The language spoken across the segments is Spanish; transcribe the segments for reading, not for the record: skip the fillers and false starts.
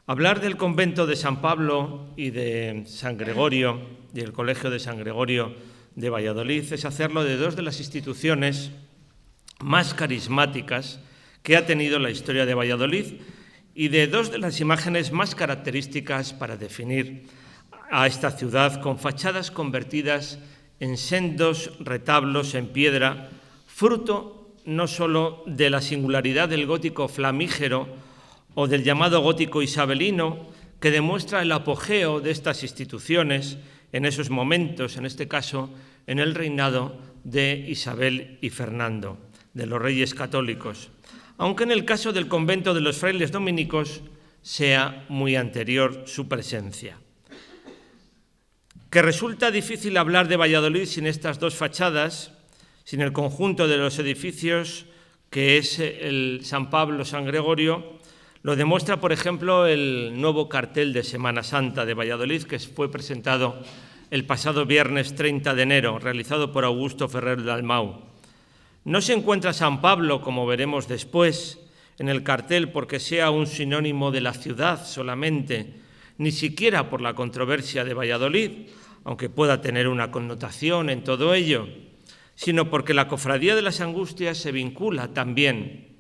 Hablar del convento de San Pablo y de San Gregorio y el Colegio de San Gregorio de Valladolid es hacerlo de dos de las instituciones más carismáticas que ha tenido la historia de Valladolid y de dos de las imágenes más características para definir a esta ciudad, con fachadas convertidas en sendos retablos en piedra, fruto no solo de la singularidad del gótico flamígero o del llamado gótico isabelino, que demuestra el apogeo de estas instituciones en esos momentos, en este caso en el reinado de Isabel y Fernando, de los reyes católicos, aunque en el caso del convento de los frailes dominicos sea muy anterior su presencia. Que resulta difícil hablar de Valladolid sin estas dos fachadas, sin el conjunto de los edificios que es el San Pablo, San Gregorio, lo demuestra, por ejemplo, el nuevo cartel de Semana Santa de Valladolid, que fue presentado el pasado viernes 30 de enero, realizado por Augusto Ferrer Dalmau. No se encuentra San Pablo, como veremos después, en el cartel porque sea un sinónimo de la ciudad solamente, ni siquiera por la controversia de Valladolid, aunque pueda tener una connotación en todo ello, sino porque la Cofradía de las Angustias se vincula también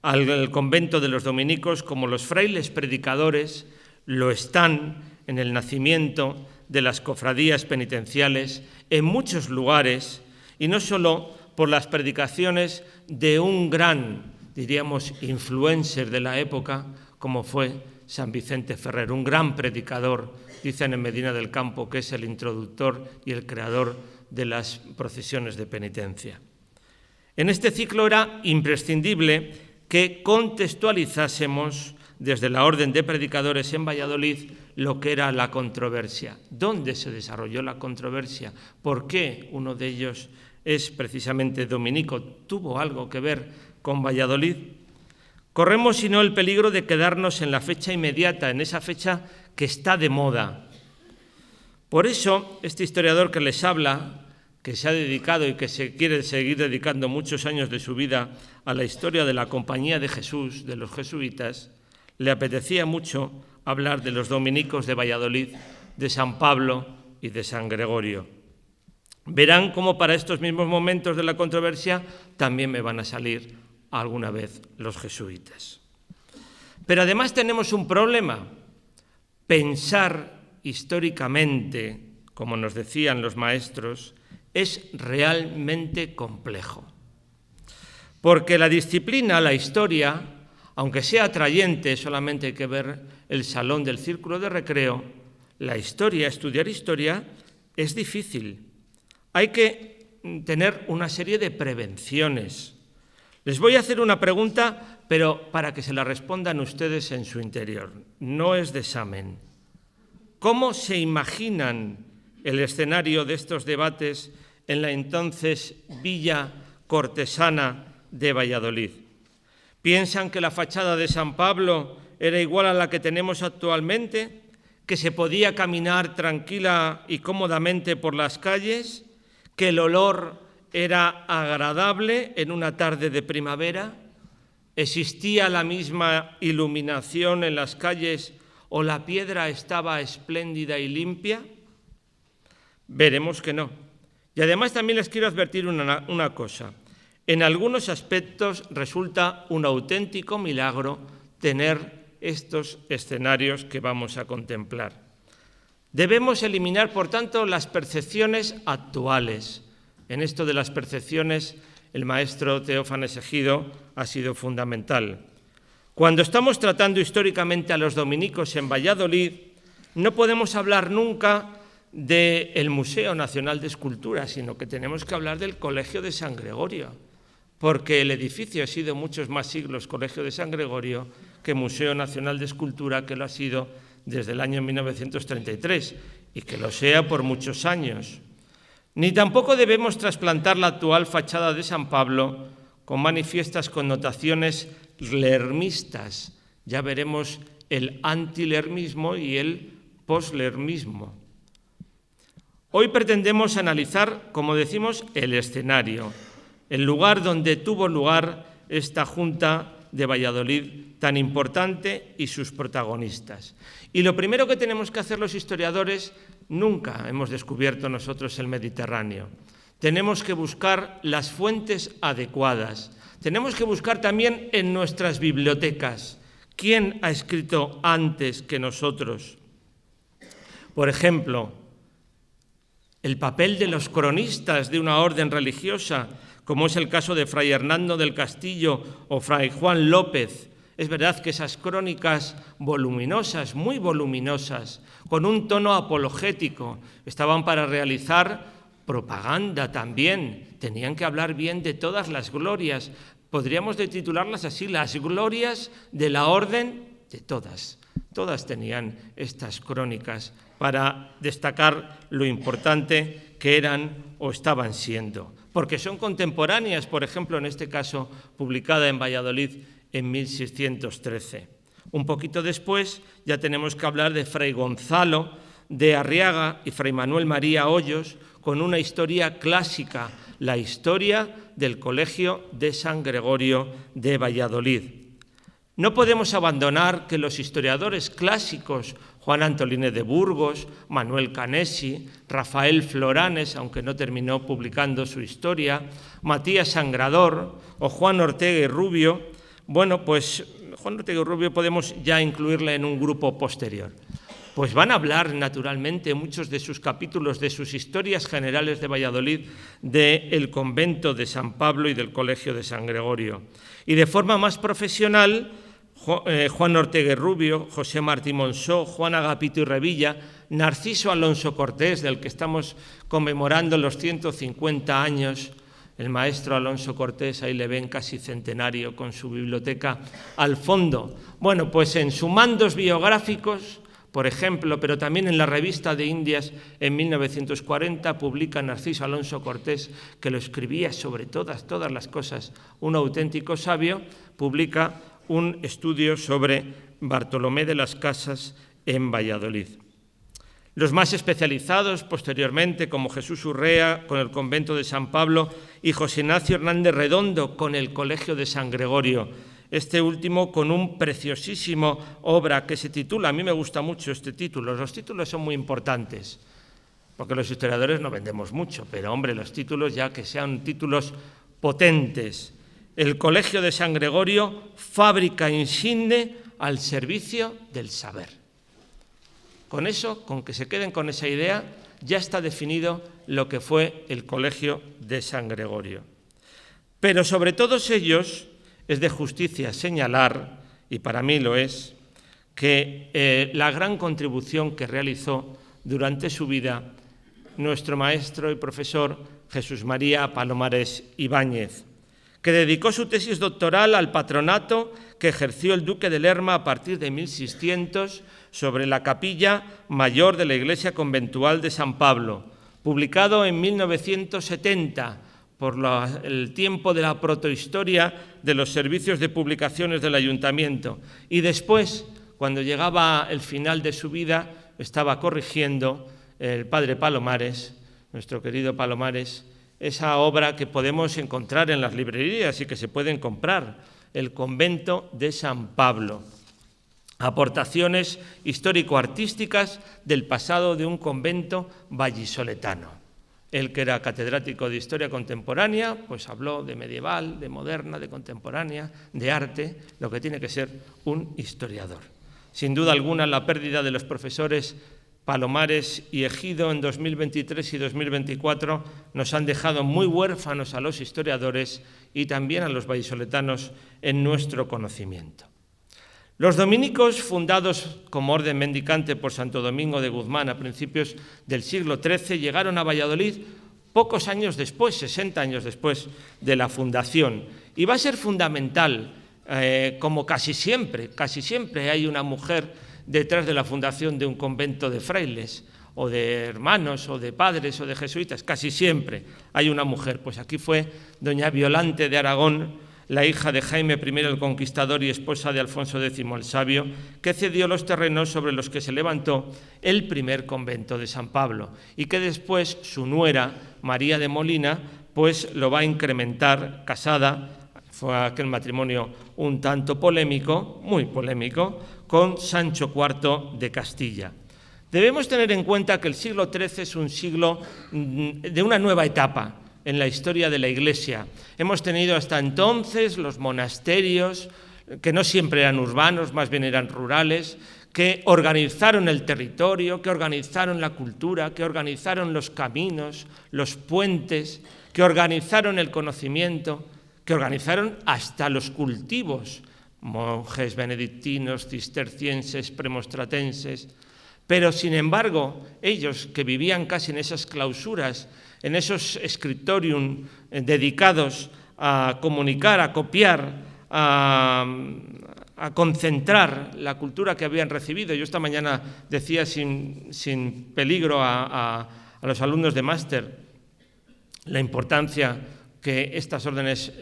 al convento de los dominicos, como los frailes predicadores lo están en el nacimiento de las cofradías penitenciales en muchos lugares, y no solo por las predicaciones de un gran, diríamos, influencer de la época, como fue San Vicente Ferrer, un gran predicador, dicen en Medina del Campo, que es el introductor y el creador de las procesiones de penitencia. En este ciclo era imprescindible que contextualizásemos desde la Orden de Predicadores en Valladolid lo que era la controversia. ¿Dónde se desarrolló la controversia? ¿Por qué uno de ellos es precisamente dominico? ¿Tuvo algo que ver con Valladolid? Corremos, si no, el peligro de quedarnos en la fecha inmediata, en esa fecha que está de moda. Por eso, este historiador que les habla, que se ha dedicado y que se quiere seguir dedicando muchos años de su vida a la historia de la Compañía de Jesús, de los jesuitas, le apetecía mucho hablar de los dominicos de Valladolid, de San Pablo y de San Gregorio. Verán cómo para estos mismos momentos de la controversia también me van a salir alguna vez los jesuitas. Pero además tenemos un problema: pensar históricamente, como nos decían los maestros, es realmente complejo. Porque la disciplina, la historia, aunque sea atrayente, solamente hay que ver el salón del círculo de recreo, la historia, estudiar historia, es difícil. Hay que tener una serie de prevenciones. Les voy a hacer una pregunta, pero para que se la respondan ustedes en su interior. No es de examen. ¿Cómo se imaginan el escenario de estos debates en la entonces Villa Cortesana de Valladolid? ¿Piensan que la fachada de San Pablo era igual a la que tenemos actualmente? ¿Que se podía caminar tranquila y cómodamente por las calles? ¿Que el olor era agradable en una tarde de primavera? ¿Existía la misma iluminación en las calles o la piedra estaba espléndida y limpia? Veremos que no. Y además también les quiero advertir una cosa. En algunos aspectos resulta un auténtico milagro tener estos escenarios que vamos a contemplar. Debemos eliminar, por tanto, las percepciones actuales. En esto de las percepciones, el maestro Teófanes Ejido ha sido fundamental. Cuando estamos tratando históricamente a los dominicos en Valladolid, no podemos hablar nunca del Museo Nacional de Escultura, sino que tenemos que hablar del Colegio de San Gregorio, porque el edificio ha sido muchos más siglos Colegio de San Gregorio que Museo Nacional de Escultura, que lo ha sido desde el año 1933 y que lo sea por muchos años. Ni tampoco debemos trasplantar la actual fachada de San Pablo con manifiestas connotaciones lermistas. Ya veremos el antilermismo y el poslermismo. Hoy pretendemos analizar, como decimos, el escenario, el lugar donde tuvo lugar esta junta de Valladolid tan importante y sus protagonistas. Y lo primero que tenemos que hacer los historiadores, nunca hemos descubierto nosotros el Mediterráneo. Tenemos que buscar las fuentes adecuadas. Tenemos que buscar también en nuestras bibliotecas quién ha escrito antes que nosotros. Por ejemplo, el papel de los cronistas de una orden religiosa, como es el caso de Fray Hernando del Castillo o Fray Juan López. Es verdad que esas crónicas voluminosas, muy voluminosas, con un tono apologético, estaban para realizar propaganda también. Tenían que hablar bien de todas las glorias. Podríamos titularlas así, las glorias de la orden de todas. Todas tenían estas crónicas para destacar lo importante que eran o estaban siendo. Porque son contemporáneas, por ejemplo, en este caso, publicada en Valladolid en 1613. Un poquito después ya tenemos que hablar de Fray Gonzalo de Arriaga y Fray Manuel María Hoyos, con una historia clásica, la historia del Colegio de San Gregorio de Valladolid. No podemos abandonar que los historiadores clásicos, Juan Antolínez de Burgos, Manuel Canesi, Rafael Floranes, aunque no terminó publicando su historia, Matías Sangrador o Juan Ortega y Rubio, bueno, pues Juan Ortega y Rubio podemos ya incluirle en un grupo posterior. Pues van a hablar naturalmente muchos de sus capítulos, de sus historias generales de Valladolid, del convento de San Pablo y del Colegio de San Gregorio. Y de forma más profesional, Juan Ortega y Rubio, José Martí Monsó, Juan Agapito y Revilla, Narciso Alonso Cortés, del que estamos conmemorando los 150 años, el maestro Alonso Cortés, ahí le ven casi centenario con su biblioteca al fondo. Bueno, pues en sumandos biográficos, por ejemplo, pero también en la Revista de Indias en 1940 publica Narciso Alonso Cortés, que lo escribía sobre todas las cosas, un auténtico sabio, publica un estudio sobre Bartolomé de las Casas en Valladolid. Los más especializados posteriormente, como Jesús Urrea con el convento de San Pablo y José Ignacio Hernández Redondo con el Colegio de San Gregorio, este último con un preciosísimo obra que se titula, a mí me gusta mucho este título, los títulos son muy importantes, porque los historiadores no vendemos mucho, pero hombre, los títulos ya que sean títulos potentes. El Colegio de San Gregorio, fábrica insigne al servicio del saber. Con eso, con que se queden con esa idea, ya está definido lo que fue el Colegio de San Gregorio. Pero sobre todos ellos es de justicia señalar, y para mí lo es, que la gran contribución que realizó durante su vida nuestro maestro y profesor Jesús María Palomares Ibáñez, que dedicó su tesis doctoral al patronato que ejerció el duque de Lerma a partir de 1600 sobre la capilla mayor de la iglesia conventual de San Pablo, publicado en 1970 por el tiempo de la protohistoria de los servicios de publicaciones del ayuntamiento. Y después, cuando llegaba el final de su vida, estaba corrigiendo el padre Palomares, nuestro querido Palomares, esa obra que podemos encontrar en las librerías y que se pueden comprar, el convento de San Pablo. Aportaciones histórico-artísticas del pasado de un convento vallisoletano. Él, que era catedrático de Historia Contemporánea, pues habló de medieval, de moderna, de contemporánea, de arte, lo que tiene que ser un historiador. Sin duda alguna, la pérdida de los profesores Palomares y Ejido en 2023 y 2024 nos han dejado muy huérfanos a los historiadores y también a los vallisoletanos en nuestro conocimiento. Los dominicos, fundados como orden mendicante por Santo Domingo de Guzmán a principios del siglo XIII, llegaron a Valladolid pocos años después, 60 años después de la fundación. Y va a ser fundamental, como casi siempre hay una mujer detrás de la fundación de un convento de frailes, o de hermanos, o de padres, o de jesuitas, casi siempre hay una mujer. Pues aquí fue doña Violante de Aragón, la hija de Jaime I el Conquistador y esposa de Alfonso X el Sabio, que cedió los terrenos sobre los que se levantó el primer convento de San Pablo y que después su nuera, María de Molina, pues lo va a incrementar, casada, Fue aquel matrimonio un tanto polémico, muy polémico, con Sancho IV de Castilla. Debemos tener en cuenta que el siglo XIII es un siglo de una nueva etapa en la historia de la Iglesia. Hemos tenido hasta entonces los monasterios, que no siempre eran urbanos, más bien eran rurales, que organizaron el territorio, que organizaron la cultura, que organizaron los caminos, los puentes, que organizaron el conocimiento, que organizaron hasta los cultivos, monjes benedictinos, cistercienses, premonstratenses. Pero, sin embargo, ellos que vivían casi en esas clausuras, en esos scriptorium dedicados a comunicar, a copiar, a concentrar la cultura que habían recibido. Yo esta mañana decía sin peligro a los alumnos de máster la importancia que estas órdenes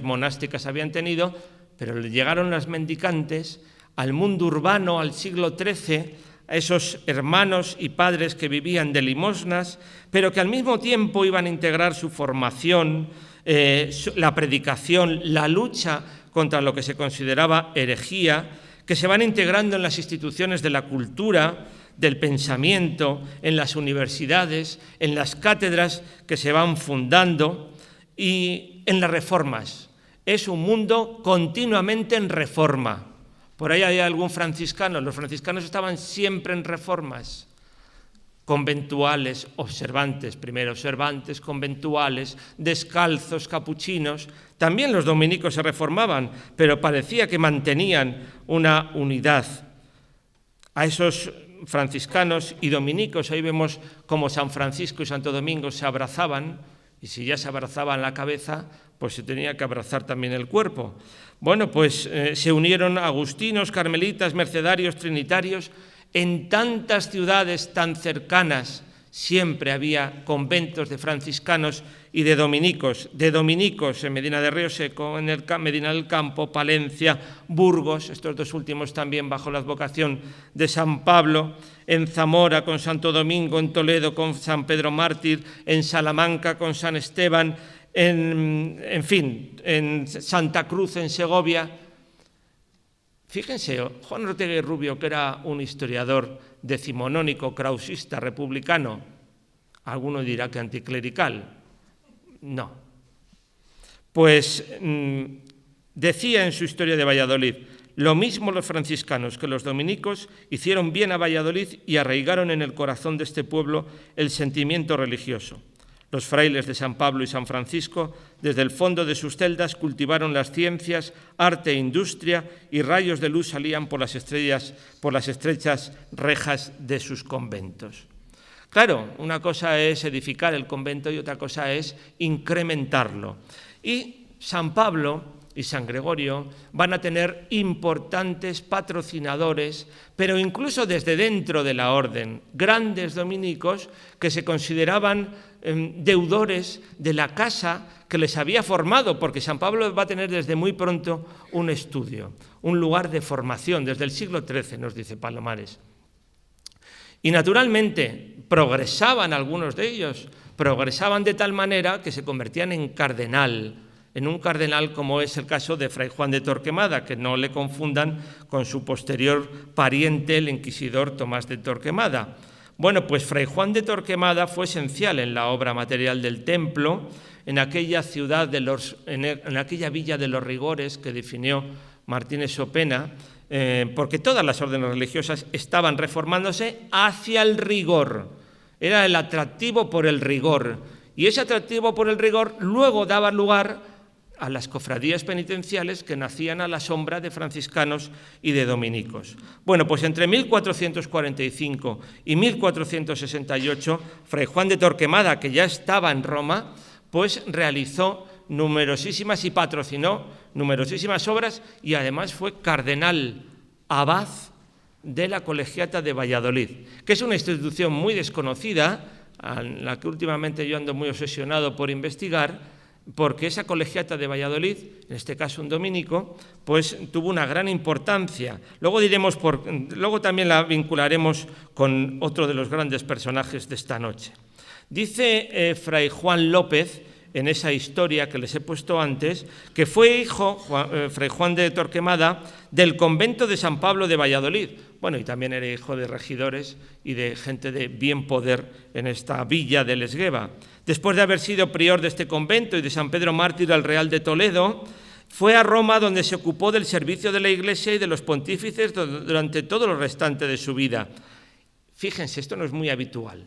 monásticas habían tenido, pero llegaron las mendicantes al mundo urbano, al siglo XIII, a esos hermanos y padres que vivían de limosnas, pero que al mismo tiempo iban a integrar su formación, la predicación, la lucha contra lo que se consideraba herejía, que se van integrando en las instituciones de la cultura, del pensamiento, en las universidades, en las cátedras que se van fundando y en las reformas. Es un mundo continuamente en reforma. Por ahí hay algún franciscano, los franciscanos estaban siempre en reformas, conventuales, observantes, primero observantes, conventuales, descalzos, capuchinos. También los dominicos se reformaban, pero parecía que mantenían una unidad. A esos franciscanos y dominicos, ahí vemos cómo San Francisco y Santo Domingo se abrazaban, y si ya se abrazaban la cabeza, pues se tenía que abrazar también el cuerpo. Bueno, pues se unieron agustinos, carmelitas, mercedarios, trinitarios. En tantas ciudades tan cercanas siempre había conventos de franciscanos y de dominicos en Medina de Río Seco, en Medina del Campo, Palencia, Burgos, estos dos últimos también bajo la advocación de San Pablo, en Zamora con Santo Domingo, en Toledo con San Pedro Mártir, en Salamanca con San Esteban, en fin, en Santa Cruz, en Segovia. Fíjense, Juan Ortega y Rubio, que era un historiador decimonónico, krausista, republicano, alguno dirá que anticlerical. No. Pues decía en su historia de Valladolid: lo mismo los franciscanos que los dominicos hicieron bien a Valladolid y arraigaron en el corazón de este pueblo el sentimiento religioso. Los frailes de San Pablo y San Francisco, desde el fondo de sus celdas, cultivaron las ciencias, arte e industria, y rayos de luz salían por las estrechas rejas de sus conventos. Claro, una cosa es edificar el convento y otra cosa es incrementarlo. Y San Pablo y San Gregorio van a tener importantes patrocinadores, pero incluso desde dentro de la orden, grandes dominicos que se consideraban deudores de la casa que les había formado, porque San Pablo va a tener desde muy pronto un estudio, un lugar de formación, desde el siglo XIII, nos dice Palomares. Y naturalmente progresaban algunos de ellos, progresaban de tal manera que se convertían en un cardenal como es el caso de Fray Juan de Torquemada, que no le confundan con su posterior pariente, el inquisidor Tomás de Torquemada. Bueno, pues Fray Juan de Torquemada fue esencial en la obra material del templo, en aquella en aquella villa de los rigores que definió Martínez Sopena, porque todas las órdenes religiosas estaban reformándose hacia el rigor. Era el atractivo por el rigor, y ese atractivo por el rigor luego daba lugar a las cofradías penitenciales que nacían a la sombra de franciscanos y de dominicos. Bueno, pues entre 1445 y 1468, Fray Juan de Torquemada, que ya estaba en Roma, pues realizó numerosísimas y patrocinó numerosísimas obras, y además fue cardenal abad de la Colegiata de Valladolid, que es una institución muy desconocida, a la que últimamente yo ando muy obsesionado por investigar, porque esa Colegiata de Valladolid, en este caso un dominico, pues tuvo una gran importancia. Luego también la vincularemos con otro de los grandes personajes de esta noche. Dice Fray Juan López, en esa historia que les he puesto antes, que fue hijo, Fray Juan de Torquemada, del convento de San Pablo de Valladolid. Bueno, y también era hijo de regidores y de gente de bien poder en esta villa de Esgueva. Después de haber sido prior de este convento y de San Pedro Mártir al Real de Toledo, fue a Roma, donde se ocupó del servicio de la Iglesia y de los pontífices durante todo lo restante de su vida. Fíjense, esto no es muy habitual.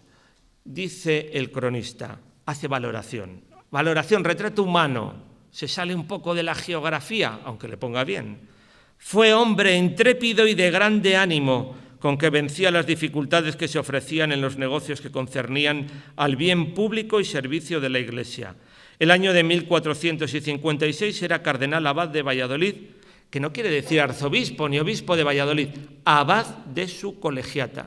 Dice el cronista, hace valoración. Valoración, retrato humano. Se sale un poco de la geografía, aunque le ponga bien. Fue hombre intrépido y de grande ánimo, con que vencía las dificultades que se ofrecían en los negocios que concernían al bien público y servicio de la Iglesia. El año de 1456 era cardenal abad de Valladolid, que no quiere decir arzobispo ni obispo de Valladolid, abad de su colegiata.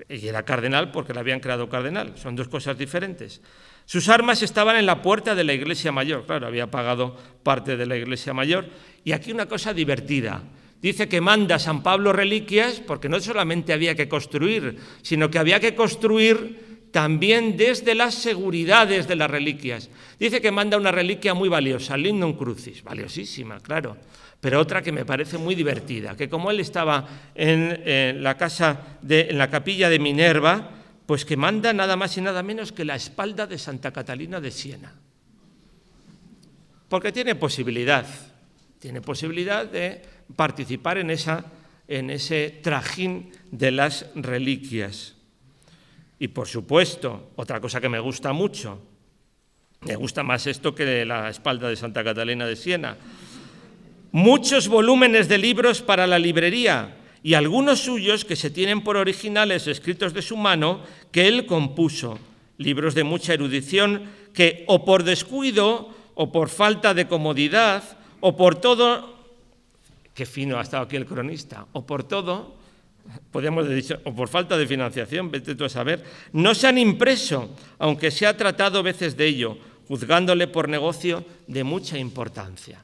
Y era cardenal porque le habían creado cardenal, son dos cosas diferentes. Sus armas estaban en la puerta de la Iglesia Mayor, claro, había pagado parte de la Iglesia Mayor. Y aquí una cosa divertida. Dice que manda a San Pablo reliquias porque no solamente había que construir, sino que había que construir también desde las seguridades de las reliquias. Dice que manda una reliquia muy valiosa, Lignum Crucis, valiosísima, claro, pero otra que me parece muy divertida, que como él estaba en la capilla de Minerva, pues que manda nada más y nada menos que la espalda de Santa Catalina de Siena. Porque tiene posibilidad de participar en ese trajín de las reliquias. Y por supuesto, otra cosa que me gusta mucho, me gusta más esto que la espalda de Santa Catalina de Siena, muchos volúmenes de libros para la librería y algunos suyos que se tienen por originales escritos de su mano que él compuso, libros de mucha erudición que o por descuido o por falta de comodidad o por todo, qué fino ha estado aquí el cronista, o por todo, podríamos haber dicho, o por falta de financiación, vete tú a saber, no se han impreso, aunque se ha tratado veces de ello, juzgándole por negocio de mucha importancia.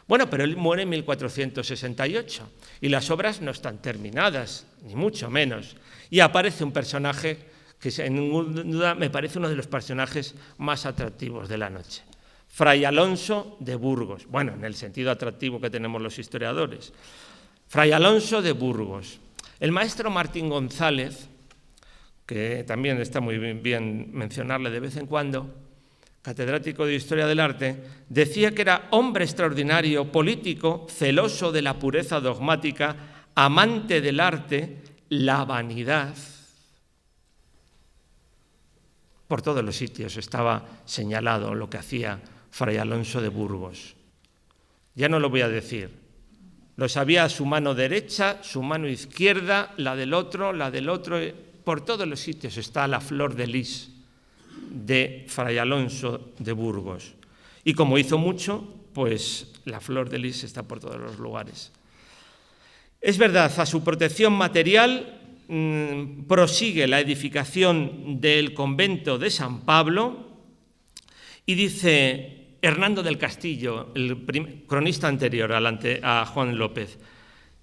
Bueno, pero él muere en 1468 y las obras no están terminadas, ni mucho menos. Y aparece un personaje que sin ninguna duda me parece uno de los personajes más atractivos de la noche. Fray Alonso de Burgos, bueno, en el sentido atractivo que tenemos los historiadores. Fray Alonso de Burgos. El maestro Martín González, que también está muy bien mencionarle de vez en cuando, catedrático de Historia del Arte, decía que era hombre extraordinario, político, celoso de la pureza dogmática, amante del arte, la vanidad. Por todos los sitios estaba señalado lo que hacía Fray Alonso de Burgos. Ya no lo voy a decir. Lo sabía a su mano derecha, su mano izquierda, la del otro. Por todos los sitios está la flor de lis de Fray Alonso de Burgos. Y como hizo mucho, pues la flor de lis está por todos los lugares. Es verdad, a su protección material prosigue la edificación del convento de San Pablo y dice Hernando del Castillo, el cronista anterior a Juan López,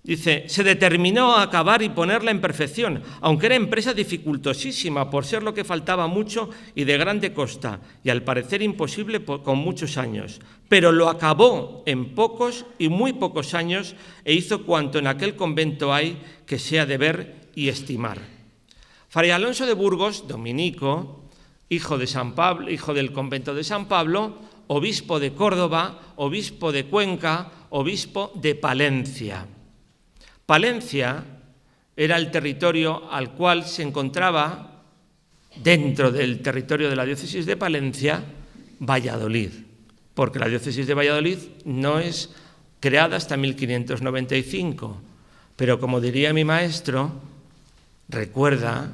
dice, se determinó a acabar y ponerla en perfección, aunque era empresa dificultosísima por ser lo que faltaba mucho y de grande costa, y al parecer imposible con muchos años, pero lo acabó en pocos y muy pocos años e hizo cuanto en aquel convento hay que sea de ver y estimar. Fray Alonso de Burgos, dominico, hijo de San Pablo, hijo del convento de San Pablo, obispo de Córdoba, obispo de Cuenca, obispo de Palencia. Palencia era el territorio al cual se encontraba, dentro del territorio de la diócesis de Palencia, Valladolid, porque la diócesis de Valladolid no es creada hasta 1595, pero como diría mi maestro, recuerda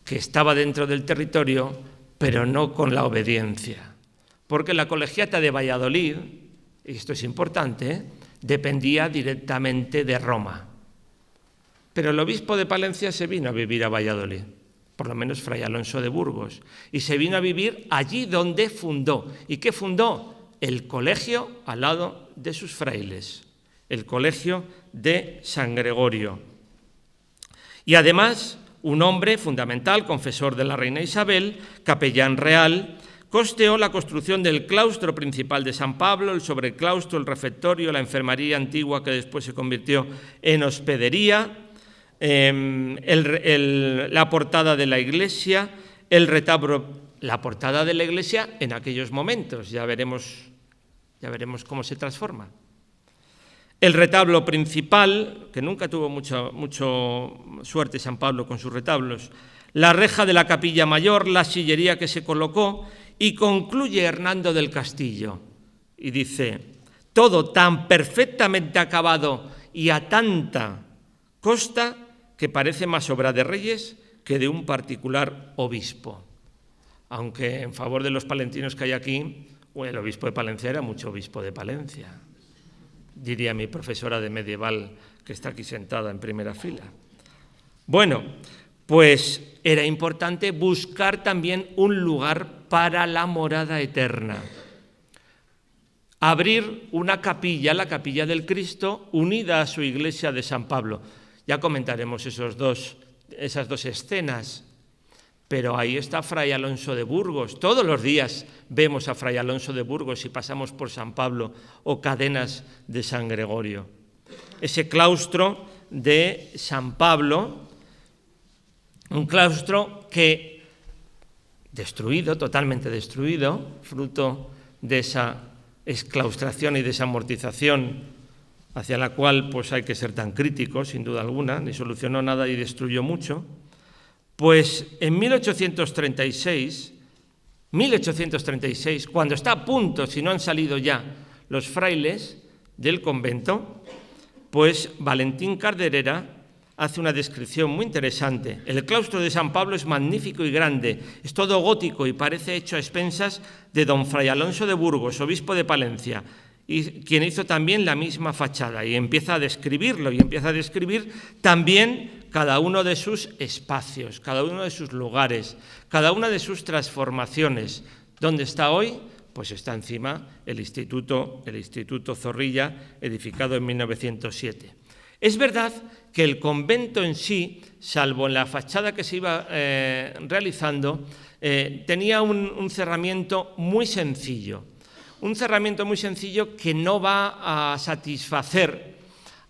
que estaba dentro del territorio, pero no con la obediencia, porque la colegiata de Valladolid, y esto es importante, dependía directamente de Roma. Pero el obispo de Palencia se vino a vivir a Valladolid, por lo menos Fray Alonso de Burgos, y se vino a vivir allí donde fundó. ¿Y qué fundó? El colegio al lado de sus frailes, el colegio de San Gregorio. Y además, un hombre fundamental, confesor de la reina Isabel, capellán real, costeó la construcción del claustro principal de San Pablo, el sobreclaustro, el refectorio, la enfermería antigua que después se convirtió en hospedería, la portada de la iglesia, el retablo, la portada de la iglesia en aquellos momentos, ya veremos cómo se transforma. El retablo principal, que nunca tuvo mucha suerte San Pablo con sus retablos, la reja de la capilla mayor, la sillería que se colocó, y concluye Hernando del Castillo y dice: todo tan perfectamente acabado y a tanta costa que parece más obra de reyes que de un particular obispo. Aunque en favor de los palentinos que hay aquí, el obispo de Palencia era mucho obispo de Palencia, diría mi profesora de medieval que está aquí sentada en primera fila. Bueno, pues era importante buscar también un lugar para la morada eterna. Abrir una capilla, la capilla del Cristo, unida a su iglesia de San Pablo. Ya comentaremos esas dos escenas, pero ahí está Fray Alonso de Burgos. Todos los días vemos a Fray Alonso de Burgos si pasamos por San Pablo o Cadenas de San Gregorio. Ese claustro de San Pablo, un claustro que destruido, totalmente destruido, fruto de esa exclaustración y de esa amortización hacia la cual pues hay que ser tan críticos, sin duda alguna, ni solucionó nada y destruyó mucho. Pues en 1836, cuando está a punto, si no han salido ya los frailes del convento, pues Valentín Carderera hace una descripción muy interesante. El claustro de San Pablo es magnífico y grande, es todo gótico y parece hecho a expensas de don Fray Alonso de Burgos, obispo de Palencia, y quien hizo también la misma fachada, y empieza a describirlo, y empieza a describir también cada uno de sus espacios, cada uno de sus lugares, cada una de sus transformaciones. ¿Dónde está hoy? Pues está encima el Instituto Zorrilla, edificado en 1907. Es verdad que el convento en sí, salvo en la fachada que se iba realizando, tenía un cerramiento muy sencillo. Un cerramiento muy sencillo que no va a satisfacer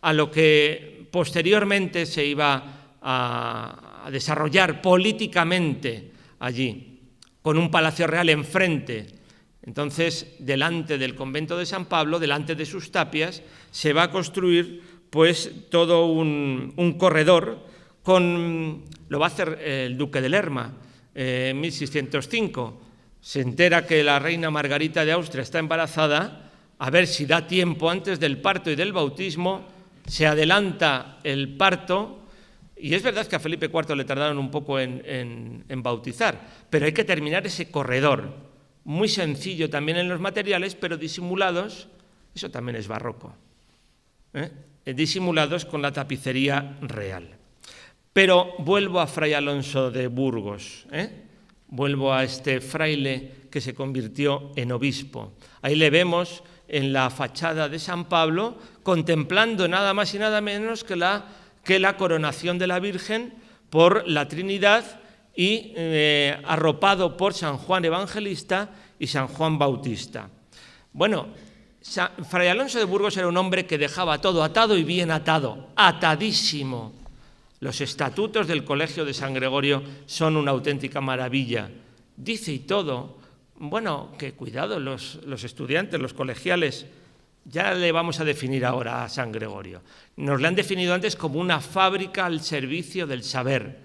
a lo que posteriormente se iba a desarrollar políticamente allí, con un palacio real enfrente. Entonces, delante del convento de San Pablo, delante de sus tapias, se va a construir pues todo un corredor, lo va a hacer el duque de Lerma en 1605. Se entera que la reina Margarita de Austria está embarazada, a ver si da tiempo antes del parto y del bautismo, se adelanta el parto, y es verdad que a Felipe IV le tardaron un poco en bautizar, pero hay que terminar ese corredor, muy sencillo también en los materiales, pero disimulados, eso también es barroco, disimulados con la tapicería real. Pero vuelvo a Fray Alonso de Burgos, vuelvo a este fraile que se convirtió en obispo. Ahí le vemos en la fachada de San Pablo contemplando nada más y nada menos que la coronación de la Virgen por la Trinidad y arropado por San Juan Evangelista y San Juan Bautista. Bueno, Fray Alonso de Burgos era un hombre que dejaba todo atado y bien atado, atadísimo. Los estatutos del Colegio de San Gregorio son una auténtica maravilla. Dice y todo, bueno, que cuidado los estudiantes, los colegiales, ya le vamos a definir ahora a San Gregorio. Nos le han definido antes como una fábrica al servicio del saber,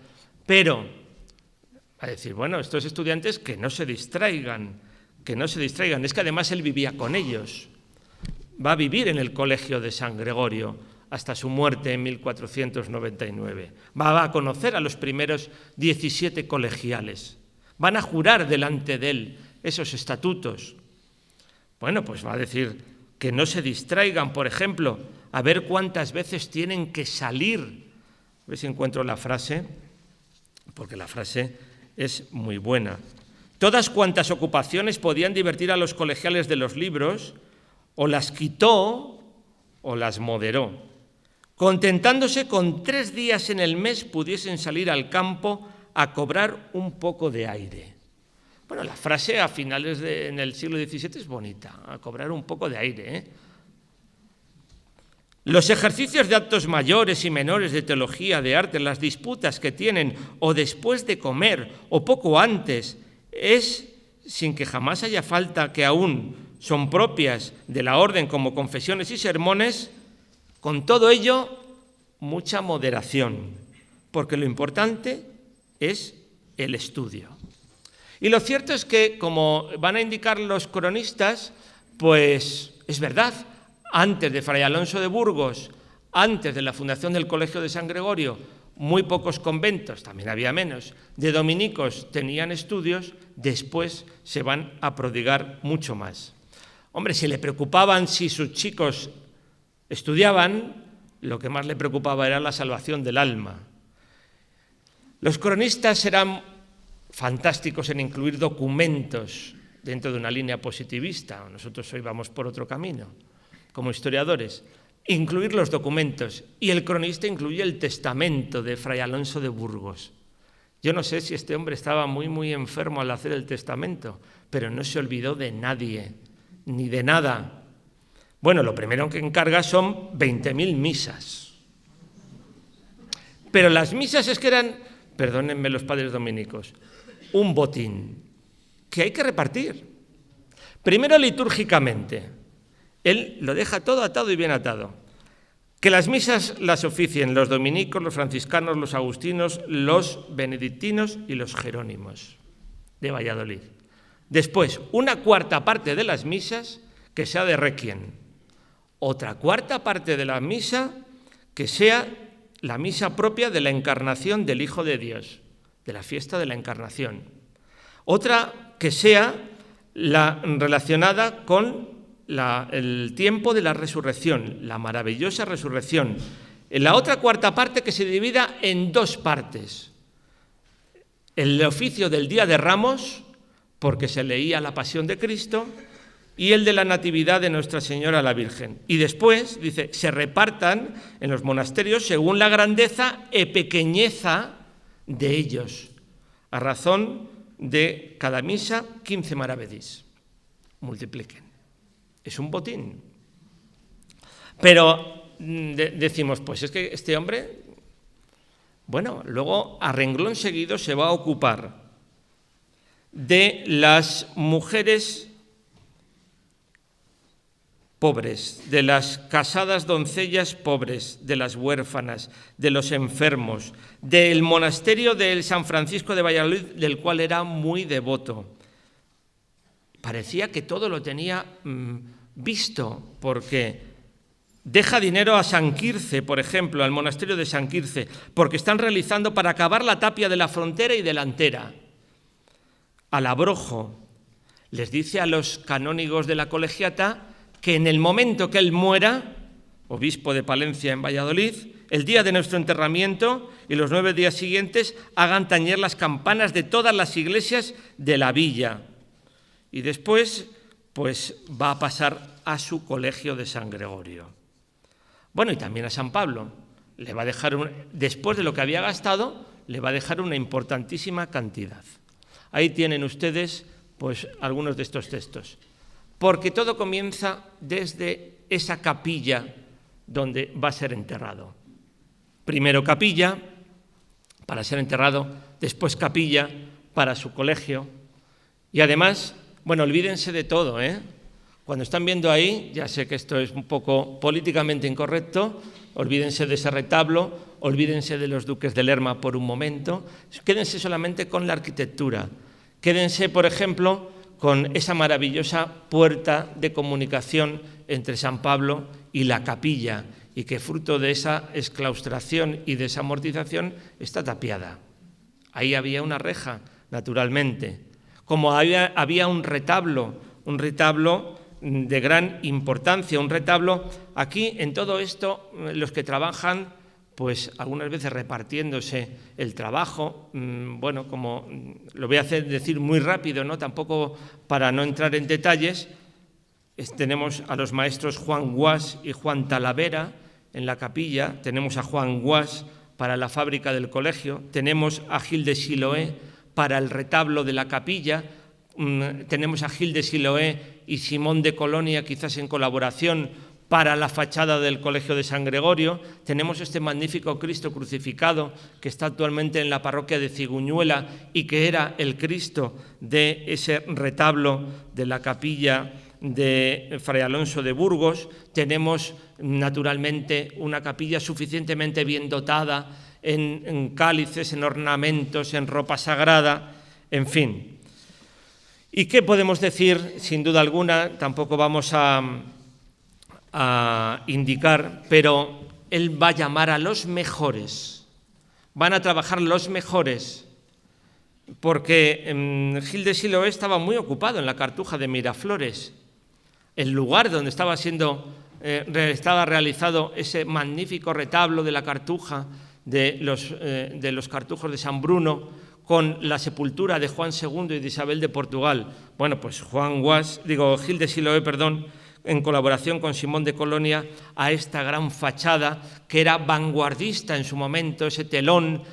pero a decir, bueno, estos estudiantes que no se distraigan, es que además él vivía con ellos, va a vivir en el Colegio de San Gregorio, hasta su muerte en 1499. Va a conocer a los primeros 17 colegiales. Van a jurar delante de él esos estatutos. Bueno, pues va a decir que no se distraigan, por ejemplo, a ver cuántas veces tienen que salir. A ver si encuentro la frase, porque la frase es muy buena. Todas cuantas ocupaciones podían divertir a los colegiales de los libros, o las quitó o las moderó, contentándose con 3 días en el mes pudiesen salir al campo a cobrar un poco de aire. Bueno, la frase a finales en el siglo XVII es bonita, a cobrar un poco de aire, ¿eh? Los ejercicios de actos mayores y menores de teología, de arte, las disputas que tienen o después de comer o poco antes, es sin que jamás haya falta que aún son propias de la orden como confesiones y sermones, con todo ello, mucha moderación, porque lo importante es el estudio. Y lo cierto es que, como van a indicar los cronistas, pues es verdad, antes de Fray Alonso de Burgos, antes de la fundación del Colegio de San Gregorio, muy pocos conventos, también había menos, de dominicos tenían estudios, después se van a prodigar mucho más. Hombre, si le preocupaban si sus chicos estudiaban, lo que más le preocupaba era la salvación del alma. Los cronistas eran fantásticos en incluir documentos dentro de una línea positivista. Nosotros hoy vamos por otro camino, como historiadores. Incluir los documentos. Y el cronista incluye el testamento de Fray Alonso de Burgos. Yo no sé si este hombre estaba muy enfermo al hacer el testamento, pero no se olvidó de nadie, ni de nada. Bueno, lo primero que encarga son 20.000 misas. Pero las misas es que eran, perdónenme los padres dominicos, un botín que hay que repartir. Primero litúrgicamente. Él lo deja todo atado y bien atado. Que las misas las oficien los dominicos, los franciscanos, los agustinos, los benedictinos y los jerónimos de Valladolid. Después, una cuarta parte de las misas que sea de requiem. Otra cuarta parte de la misa que sea la misa propia de la encarnación del Hijo de Dios, de la fiesta de la encarnación. Otra que sea la relacionada con el tiempo de la resurrección, la maravillosa resurrección. En la otra cuarta parte que se divida en dos partes. El oficio del Día de Ramos, porque se leía la Pasión de Cristo, y el de la Natividad de Nuestra Señora la Virgen. Y después, dice, se repartan en los monasterios según la grandeza y pequeñeza de ellos, a razón de cada misa 15 maravedís. Multipliquen. Es un botín. Pero decimos, pues es que este hombre, bueno, luego a renglón seguido se va a ocupar de las mujeres pobres, de las casadas doncellas pobres, de las huérfanas, de los enfermos, del monasterio del San Francisco de Valladolid, del cual era muy devoto. Parecía que todo lo tenía visto, porque deja dinero a San Quirce, por ejemplo, al monasterio de San Quirce, porque están realizando para acabar la tapia de la frontera y delantera. Al Abrojo les dice a los canónigos de la colegiata que en el momento que él muera, obispo de Palencia en Valladolid, el día de nuestro enterramiento y los 9 días siguientes hagan tañer las campanas de todas las iglesias de la villa. Y después, pues va a pasar a su colegio de San Gregorio. Bueno, y también a San Pablo. Le va a dejar, después de lo que había gastado, le va a dejar una importantísima cantidad. Ahí tienen ustedes, pues, algunos de estos textos. Porque todo comienza desde esa capilla donde va a ser enterrado. Primero capilla para ser enterrado, después capilla para su colegio. Y además, bueno, olvídense de todo, ¿eh? Cuando están viendo ahí, ya sé que esto es un poco políticamente incorrecto, olvídense de ese retablo, olvídense de los duques de Lerma por un momento, quédense solamente con la arquitectura. Quédense, por ejemplo, con esa maravillosa puerta de comunicación entre San Pablo y la capilla, y que fruto de esa exclaustración y de esa amortización está tapiada. Ahí había una reja, naturalmente. Como había un retablo de gran importancia, un retablo. Aquí, en todo esto, los que trabajan, pues algunas veces repartiéndose el trabajo, bueno, como lo voy a decir muy rápido, ¿no? Tampoco para no entrar en detalles, tenemos a los maestros Juan Guas y Juan Talavera en la capilla, tenemos a Juan Guas para la fábrica del colegio, tenemos a Gil de Siloé para el retablo de la capilla, tenemos a Gil de Siloé y Simón de Colonia, quizás en colaboración, para la fachada del Colegio de San Gregorio. Tenemos este magnífico Cristo crucificado que está actualmente en la parroquia de Ciguñuela y que era el Cristo de ese retablo de la capilla de Fray Alonso de Burgos. Tenemos naturalmente una capilla suficientemente bien dotada en cálices, en ornamentos, en ropa sagrada, en fin. ¿Y qué podemos decir? Sin duda alguna, tampoco vamos a indicar, pero él va a llamar a los mejores, van a trabajar los mejores, porque Gil de Siloé estaba muy ocupado en la Cartuja de Miraflores, el lugar donde estaba realizado ese magnífico retablo de la Cartuja, de los cartujos de San Bruno, con la sepultura de Juan II y de Isabel de Portugal. Bueno, pues Gil de Siloé, en colaboración con Simón de Colonia, a esta gran fachada que era vanguardista en su momento, ese telón.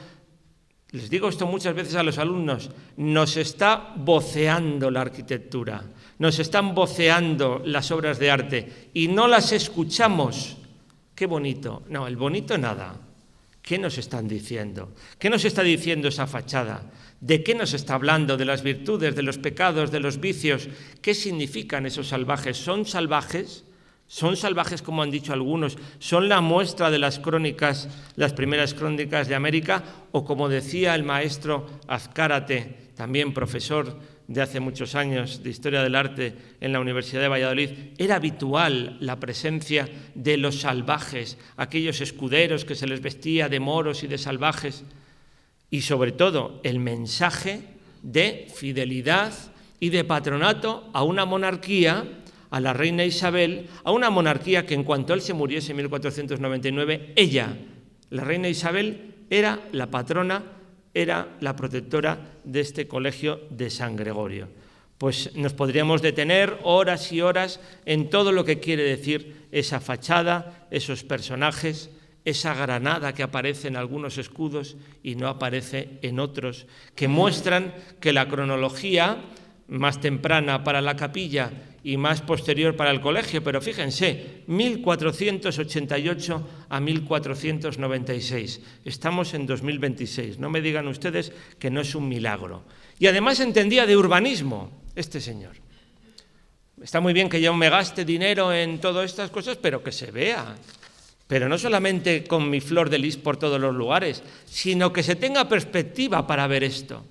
Les digo esto muchas veces a los alumnos, nos está voceando la arquitectura, nos están voceando las obras de arte y no las escuchamos. ¡Qué bonito! No, el bonito nada. ¿Qué nos están diciendo? ¿Qué nos está diciendo esa fachada? ¿De qué nos está hablando? ¿De las virtudes, de los pecados, de los vicios? ¿Qué significan esos salvajes? ¿Son salvajes? ¿Son salvajes como han dicho algunos? ¿Son la muestra de las crónicas, las primeras crónicas de América? O como decía el maestro Azcárate, también profesor de hace muchos años de Historia del Arte en la Universidad de Valladolid, era habitual la presencia de los salvajes, aquellos escuderos que se les vestía de moros y de salvajes, y sobre todo el mensaje de fidelidad y de patronato a una monarquía, a la reina Isabel, a una monarquía que en cuanto él se muriese en 1499, ella, la reina Isabel, era la patrona, era la protectora de este colegio de San Gregorio. Pues nos podríamos detener horas y horas en todo lo que quiere decir esa fachada, esos personajes, esa granada que aparece en algunos escudos y no aparece en otros, que muestran que la cronología más temprana para la capilla y más posterior para el colegio, pero fíjense, 1488 a 1496. Estamos en 2026, no me digan ustedes que no es un milagro. Y además entendía de urbanismo este señor. Está muy bien que yo me gaste dinero en todas estas cosas, pero que se vea. Pero no solamente con mi flor de lis por todos los lugares, sino que se tenga perspectiva para ver esto.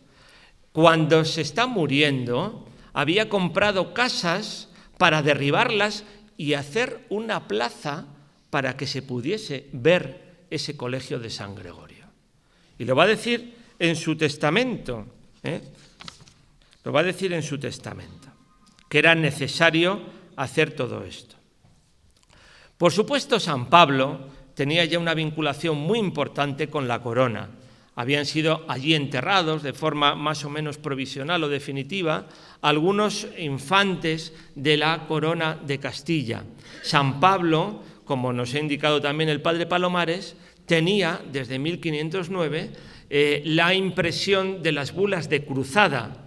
Cuando se está muriendo, había comprado casas para derribarlas y hacer una plaza para que se pudiese ver ese colegio de San Gregorio. Y lo va a decir en su testamento, lo va a decir en su testamento, que era necesario hacer todo esto. Por supuesto, San Pablo tenía ya una vinculación muy importante con la corona. Habían sido allí enterrados de forma más o menos provisional o definitiva algunos infantes de la corona de Castilla. San Pablo, como nos ha indicado también el padre Palomares, tenía desde 1509 la impresión de las bulas de cruzada,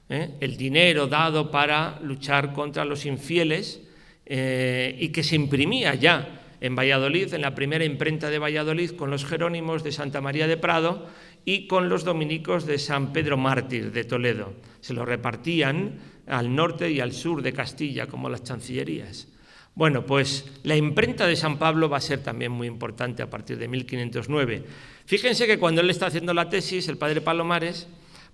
el dinero dado para luchar contra los infieles, y que se imprimía ya en Valladolid, en la primera imprenta de Valladolid, con los jerónimos de Santa María de Prado y con los dominicos de San Pedro Mártir de Toledo. Se lo repartían al norte y al sur de Castilla, como las chancillerías. Bueno, pues la imprenta de San Pablo va a ser también muy importante a partir de 1509. Fíjense que cuando él está haciendo la tesis, el padre Palomares,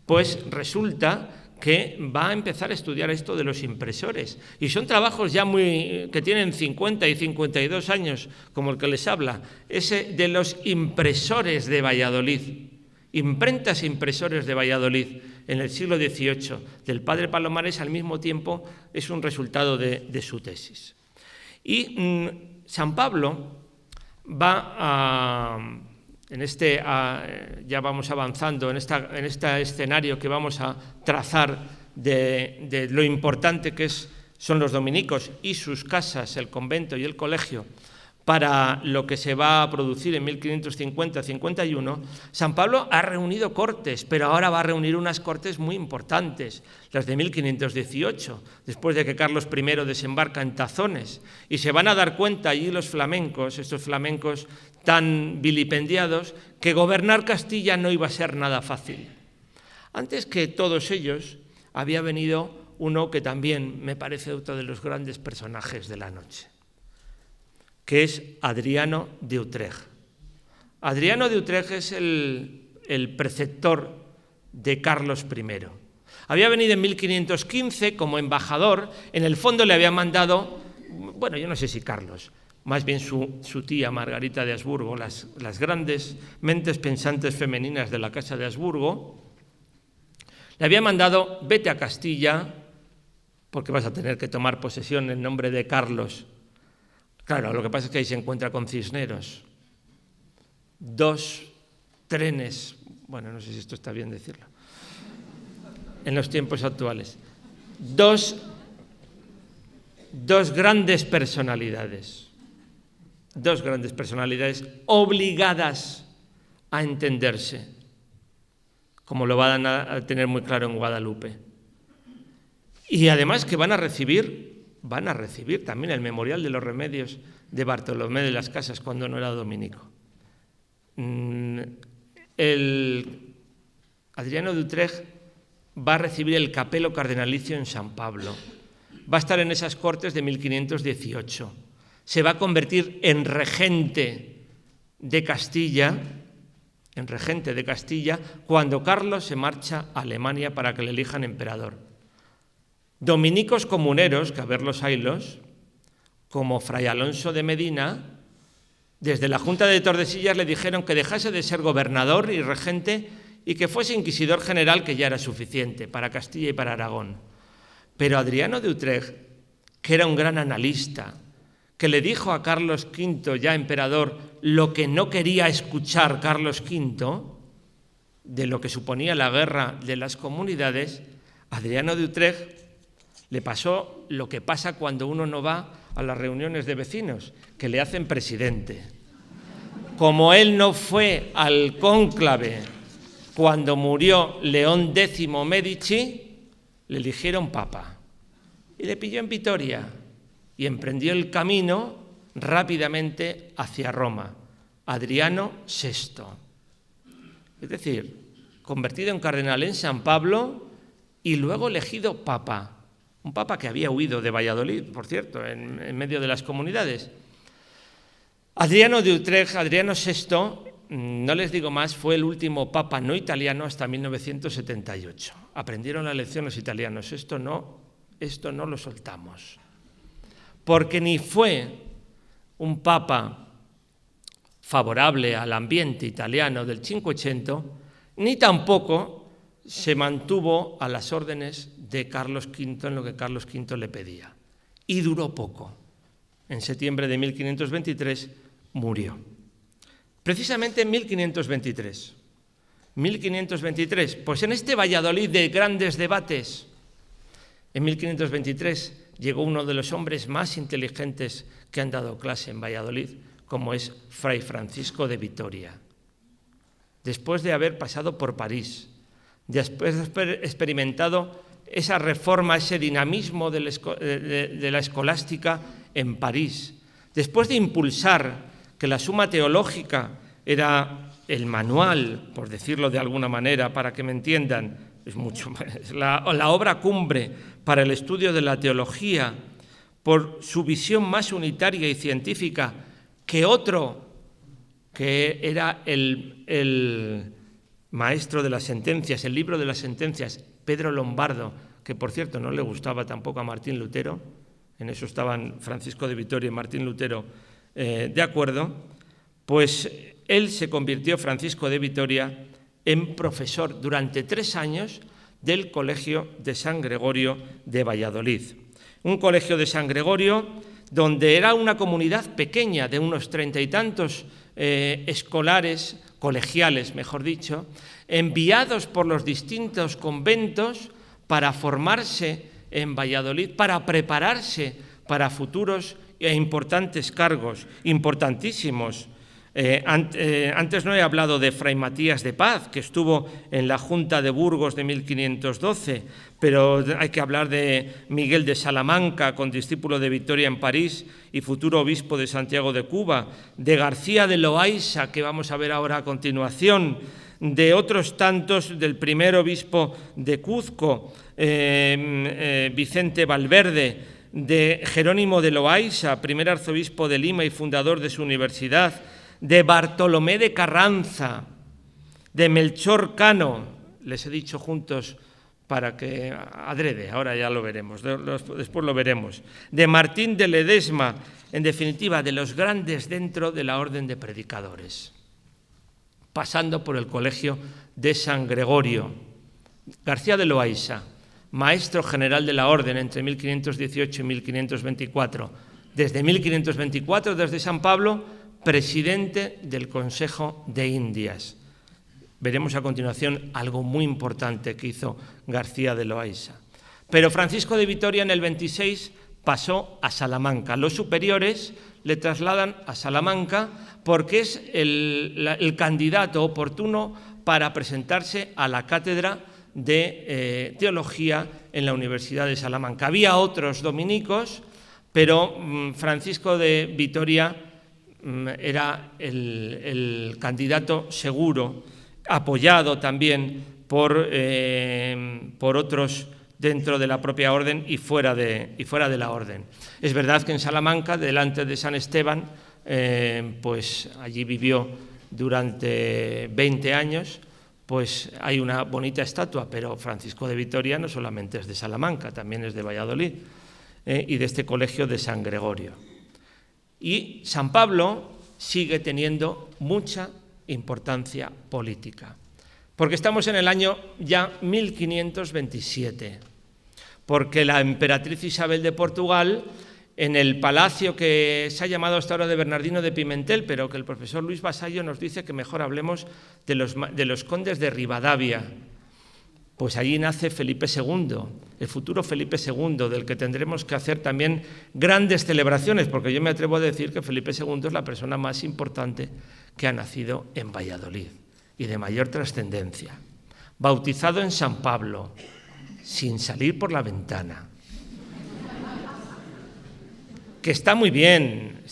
pues resulta que va a empezar a estudiar esto de los impresores. Y son trabajos ya que tienen 50 y 52 años, como el que les habla, ese de los impresores de Valladolid, imprentas e impresores de Valladolid en el siglo XVIII, del padre Palomares, al mismo tiempo es un resultado de su tesis. Y San Pablo va a... ya vamos avanzando en este escenario que vamos a trazar de lo importante que son los dominicos y sus casas, el convento y el colegio, para lo que se va a producir en 1550-51, San Pablo ha reunido cortes, pero ahora va a reunir unas cortes muy importantes, las de 1518, después de que Carlos I desembarca en Tazones, y se van a dar cuenta allí los flamencos, estos flamencos tan vilipendiados, que gobernar Castilla no iba a ser nada fácil. Antes que todos ellos, había venido uno que también me parece otro de los grandes personajes de la noche, que es Adriano de Utrecht. Adriano de Utrecht es el preceptor de Carlos I. Había venido en 1515 como embajador, en el fondo le había mandado, bueno, yo no sé si Carlos, más bien su tía Margarita de Habsburgo, las grandes mentes pensantes femeninas de la Casa de Habsburgo, le había mandado: vete a Castilla, porque vas a tener que tomar posesión en nombre de Carlos. Claro, lo que pasa es que ahí se encuentra con Cisneros. 2 trenes, bueno, no sé si esto está bien decirlo, en los tiempos actuales. Dos grandes personalidades obligadas a entenderse, como lo van a tener muy claro en Guadalupe. Y además que van a recibir también el Memorial de los Remedios de Bartolomé de las Casas cuando no era dominico. Adriano de Utrecht va a recibir el capelo cardenalicio en San Pablo. Va a estar en esas cortes de 1518. Se va a convertir en regente de Castilla, cuando Carlos se marcha a Alemania para que le elijan emperador. Dominicos comuneros, que a ver los haylos, como Fray Alonso de Medina, desde la Junta de Tordesillas le dijeron que dejase de ser gobernador y regente y que fuese inquisidor general, que ya era suficiente para Castilla y para Aragón. Pero Adriano de Utrecht, que era un gran analista, que le dijo a Carlos V, ya emperador, lo que no quería escuchar Carlos V, de lo que suponía la guerra de las comunidades, Adriano de Utrecht le pasó lo que pasa cuando uno no va a las reuniones de vecinos, que le hacen presidente. Como él no fue al cónclave cuando murió León X Medici, le eligieron papa y le pilló en Vitoria y emprendió el camino rápidamente hacia Roma. Adriano VI. Es decir, convertido en cardenal en San Pablo y luego elegido papa. Un papa que había huido de Valladolid, por cierto, en medio de las comunidades. Adriano de Utrecht, Adriano VI, no les digo más, fue el último papa no italiano hasta 1978. Aprendieron la lección los italianos, esto no lo soltamos. Porque ni fue un papa favorable al ambiente italiano del Cinquecento, ni tampoco se mantuvo a las órdenes de Carlos V en lo que Carlos V le pedía. Y duró poco. En septiembre de 1523 murió. Precisamente en 1523. 1523, pues en este Valladolid de grandes debates, en 1523 llegó uno de los hombres más inteligentes que han dado clase en Valladolid, como es Fray Francisco de Vitoria. Después de haber pasado por París, después de haber experimentado esa reforma, ese dinamismo de la escolástica en París, después de impulsar que la Suma Teológica era el manual, por decirlo de alguna manera, para que me entiendan, es la obra cumbre para el estudio de la teología, por su visión más unitaria y científica que otro, que era el maestro de las sentencias, el libro de las sentencias, Pedro Lombardo, que por cierto no le gustaba tampoco a Martín Lutero, en eso estaban Francisco de Vitoria y Martín Lutero de acuerdo, pues él se convirtió, Francisco de Vitoria, en profesor durante 3 años del Colegio de San Gregorio de Valladolid. Un colegio de San Gregorio donde era una comunidad pequeña de unos 30 y tantos escolares, colegiales, mejor dicho, enviados por los distintos conventos para formarse en Valladolid, para prepararse para futuros e importantes cargos, importantísimos. Antes no he hablado de Fray Matías de Paz, que estuvo en la Junta de Burgos de 1512, pero hay que hablar de Miguel de Salamanca, condiscípulo de Vitoria en París y futuro obispo de Santiago de Cuba, de García de Loaysa, que vamos a ver ahora a continuación, de otros tantos, del primer obispo de Cuzco, Vicente Valverde, de Jerónimo de Loaysa, primer arzobispo de Lima y fundador de su universidad, de Bartolomé de Carranza, de Melchor Cano, les he dicho juntos para que adrede, ahora ya lo veremos, después lo veremos, de Martín de Ledesma, en definitiva, de los grandes dentro de la orden de predicadores, pasando por el colegio de San Gregorio. García de Loaysa, maestro general de la orden entre 1518 y 1524, desde 1524, desde San Pablo, presidente del Consejo de Indias. Veremos a continuación algo muy importante que hizo García de Loaysa. Pero Francisco de Vitoria en el 26 pasó a Salamanca. Los superiores le trasladan a Salamanca porque es el candidato oportuno para presentarse a la cátedra de teología en la Universidad de Salamanca. Había otros dominicos, pero Francisco de Vitoria era el candidato seguro, apoyado también por otros dentro de la propia orden y fuera de la orden. Es verdad que en Salamanca, delante de San Esteban, pues allí vivió durante 20 años, pues hay una bonita estatua, pero Francisco de Vitoria no solamente es de Salamanca, también es de Valladolid y de este colegio de San Gregorio. Y San Pablo sigue teniendo mucha importancia política, porque estamos en el año ya 1527, porque la emperatriz Isabel de Portugal, en el palacio que se ha llamado hasta ahora de Bernardino de Pimentel, pero que el profesor Luis Vasallo nos dice que mejor hablemos de los condes de Rivadavia, pues allí nace Felipe II, el futuro Felipe II, del que tendremos que hacer también grandes celebraciones, porque yo me atrevo a decir que Felipe II es la persona más importante que ha nacido en Valladolid y de mayor trascendencia. Bautizado en San Pablo, sin salir por la ventana. Que está muy bien,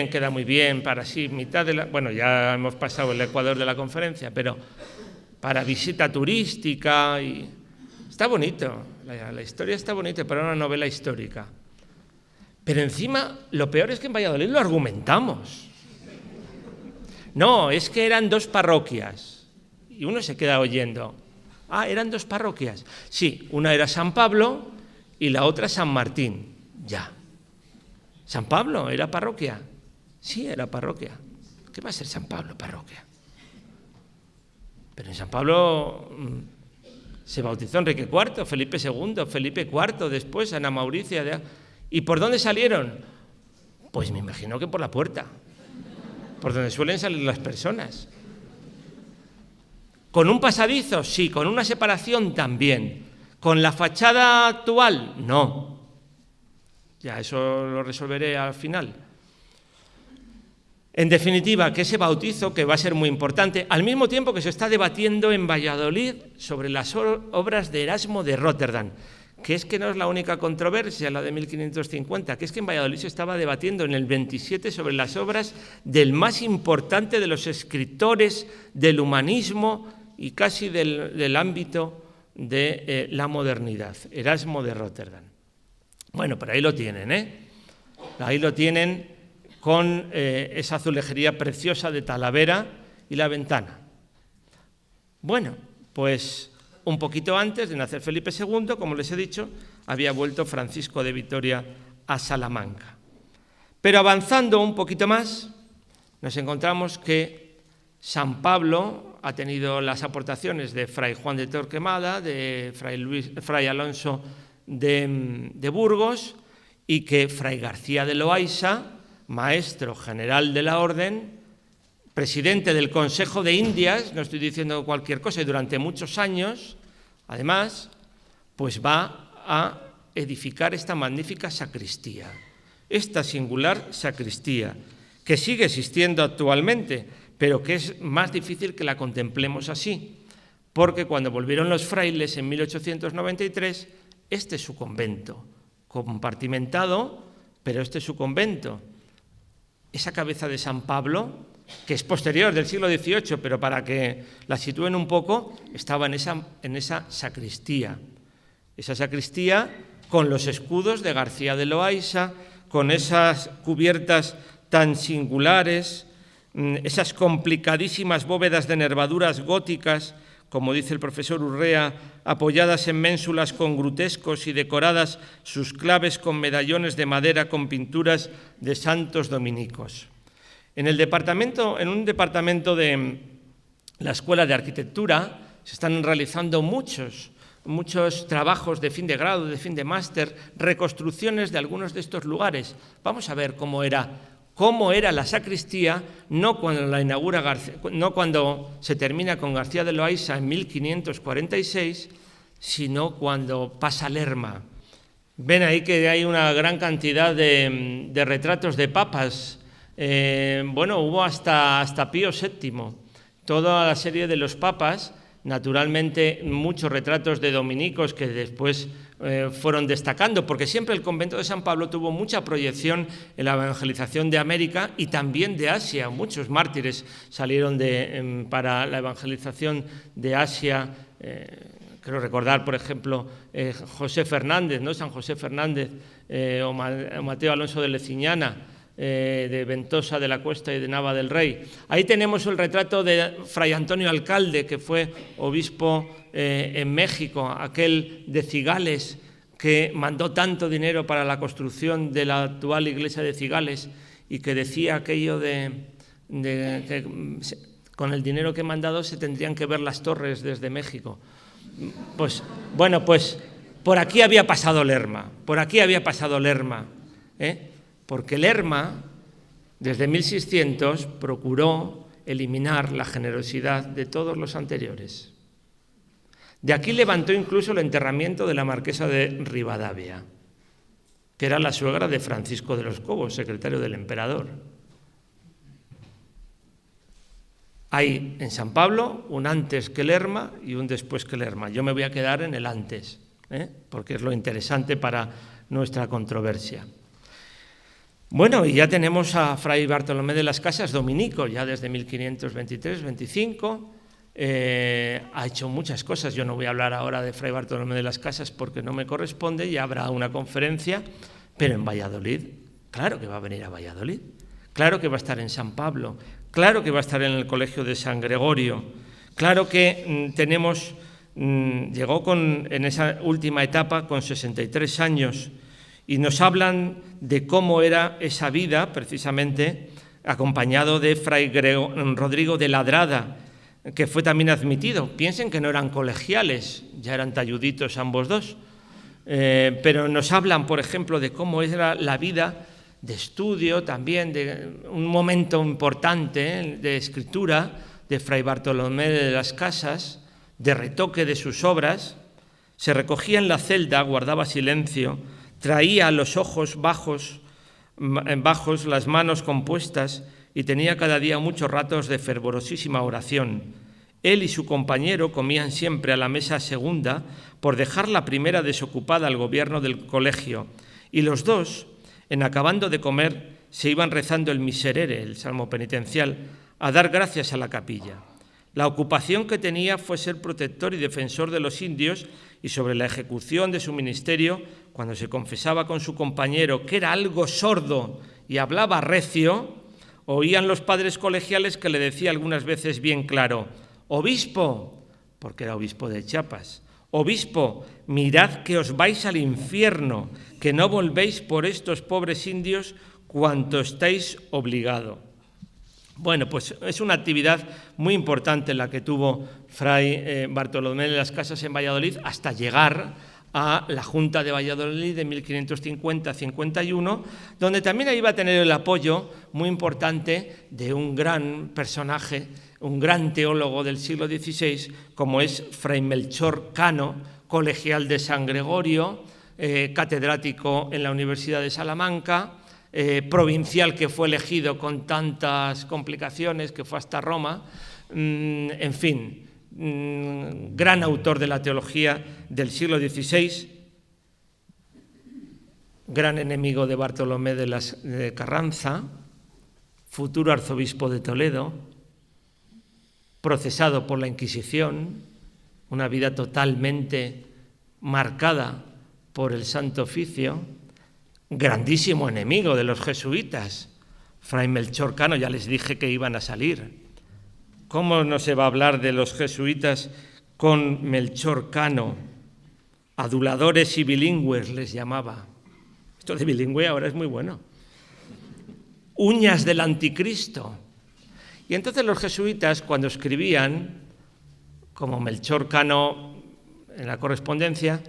queda muy bien para sí, mitad de la... Bueno, ya hemos pasado el Ecuador de la conferencia, pero para visita turística y... Está bonito, la historia está bonita para una novela histórica. Pero encima, lo peor es que en Valladolid lo argumentamos. No, es que eran dos parroquias. Y uno se queda oyendo. Ah, eran dos parroquias. Sí, una era San Pablo y la otra San Martín. Ya. ¿San Pablo era parroquia? Sí, era parroquia. ¿Qué va a ser San Pablo, parroquia? Pero en San Pablo se bautizó Enrique IV, Felipe II, Felipe IV, después Ana Mauricia. ¿Y por dónde salieron? Pues me imagino que por la puerta, por donde suelen salir las personas. ¿Con un pasadizo? Sí. ¿Con una separación? También. ¿Con la fachada actual? No. Ya, eso lo resolveré al final. En definitiva, que ese bautizo, que va a ser muy importante, al mismo tiempo que se está debatiendo en Valladolid sobre las obras de Erasmo de Róterdam, que es que no es la única controversia, la de 1550, que es que en Valladolid se estaba debatiendo en el 27 sobre las obras del más importante de los escritores del humanismo y casi del ámbito de la modernidad, Erasmo de Róterdam. Bueno, pero ahí lo tienen, Ahí lo tienen con esa azulejería preciosa de Talavera y la ventana. Bueno, pues un poquito antes de nacer Felipe II, como les he dicho, había vuelto Francisco de Vitoria a Salamanca. Pero avanzando un poquito más, nos encontramos que San Pablo ha tenido las aportaciones de Fray Juan de Torquemada, de Fray Alonso de Burgos, y que Fray García de Loaysa, maestro general de la orden, presidente del Consejo de Indias, no estoy diciendo cualquier cosa, y durante muchos años, además, pues va a edificar esta magnífica sacristía. esta singular sacristía, que sigue existiendo actualmente, pero que es más difícil que la contemplemos así, porque cuando volvieron los frailes en 1893, este es su convento, compartimentado, pero este es su convento. Esa cabeza de San Pablo, que es posterior, del siglo XVIII, pero para que la sitúen un poco, estaba en esa sacristía. Esa sacristía con los escudos de García de Loaysa, con esas cubiertas tan singulares, esas complicadísimas bóvedas de nervaduras góticas, como dice el profesor Urrea, apoyadas en ménsulas con grutescos y decoradas sus claves con medallones de madera con pinturas de santos dominicos. En un departamento de la Escuela de Arquitectura se están realizando muchos trabajos de fin de grado, de fin de máster, reconstrucciones de algunos de estos lugares. Vamos a ver cómo era la sacristía, no cuando se termina con García de Loaysa en 1546, sino cuando pasa Lerma. Ven ahí que hay una gran cantidad de retratos de papas. Hubo hasta Pío VII. Toda la serie de los papas, naturalmente muchos retratos de dominicos que después fueron destacando, porque siempre el convento de San Pablo tuvo mucha proyección en la evangelización de América y también de Asia. Muchos mártires salieron para la evangelización de Asia. Creo recordar, por ejemplo, José Fernández, ¿no? San José Fernández o Mateo Alonso de Leciñana, de Ventosa de la Cuesta y de Nava del Rey. Ahí tenemos el retrato de Fray Antonio Alcalde, que fue obispo en México, aquel de Cigales, que mandó tanto dinero para la construcción de la actual iglesia de Cigales y que decía aquello de que con el dinero que he mandado se tendrían que ver las torres desde México. Pues por aquí había pasado Lerma, porque Lerma, desde 1600, procuró eliminar la generosidad de todos los anteriores. De aquí levantó incluso el enterramiento de la marquesa de Rivadavia, que era la suegra de Francisco de los Cobos, secretario del emperador. Hay en San Pablo un antes que Lerma y un después que Lerma. Yo me voy a quedar en el antes, porque es lo interesante para nuestra controversia. Bueno, y ya tenemos a Fray Bartolomé de las Casas, dominico, ya desde 1523-25, ha hecho muchas cosas. Yo no voy a hablar ahora de Fray Bartolomé de las Casas porque no me corresponde, ya habrá una conferencia, pero en Valladolid, claro que va a venir a Valladolid, claro que va a estar en San Pablo, claro que va a estar en el Colegio de San Gregorio, claro que llegó en esa última etapa con 63 años, y nos hablan de cómo era esa vida, precisamente, acompañado de Fray Rodrigo de Ladrada, que fue también admitido. Piensen que no eran colegiales, ya eran talluditos ambos dos, pero nos hablan, por ejemplo, de cómo era la vida de estudio, también de un momento importante de escritura de Fray Bartolomé de las Casas, de retoque de sus obras. Se recogía en la celda, guardaba silencio, traía los ojos bajos, las manos compuestas y tenía cada día muchos ratos de fervorosísima oración. Él y su compañero comían siempre a la mesa segunda por dejar la primera desocupada al gobierno del colegio, y los dos, en acabando de comer, se iban rezando el miserere, el salmo penitencial, a dar gracias a la capilla. La ocupación que tenía fue ser protector y defensor de los indios, y sobre la ejecución de su ministerio, cuando se confesaba con su compañero que era algo sordo y hablaba recio, oían los padres colegiales que le decía algunas veces bien claro: «Obispo», porque era obispo de Chiapas, «obispo, mirad que os vais al infierno, que no volvéis por estos pobres indios cuanto estáis obligado». Bueno, pues es una actividad muy importante la que tuvo Fray Bartolomé de las Casas en Valladolid hasta llegar a la Junta de Valladolid de 1550-51, donde también iba a tener el apoyo muy importante de un gran personaje, un gran teólogo del siglo XVI, como es Fray Melchor Cano, colegial de San Gregorio, catedrático en la Universidad de Salamanca, provincial que fue elegido con tantas complicaciones, que fue hasta Roma, en fin, gran autor de la teología del siglo XVI, gran enemigo de Bartolomé de Carranza, futuro arzobispo de Toledo, procesado por la Inquisición, una vida totalmente marcada por el Santo Oficio, grandísimo enemigo de los jesuitas. Fray Melchor Cano, ya les dije que iban a salir. ¿Cómo no se va a hablar de los jesuitas con Melchor Cano? Aduladores y bilingües les llamaba. Esto de bilingüe ahora es muy bueno. Uñas del anticristo. Y entonces los jesuitas, cuando escribían, como Melchor Cano en la correspondencia,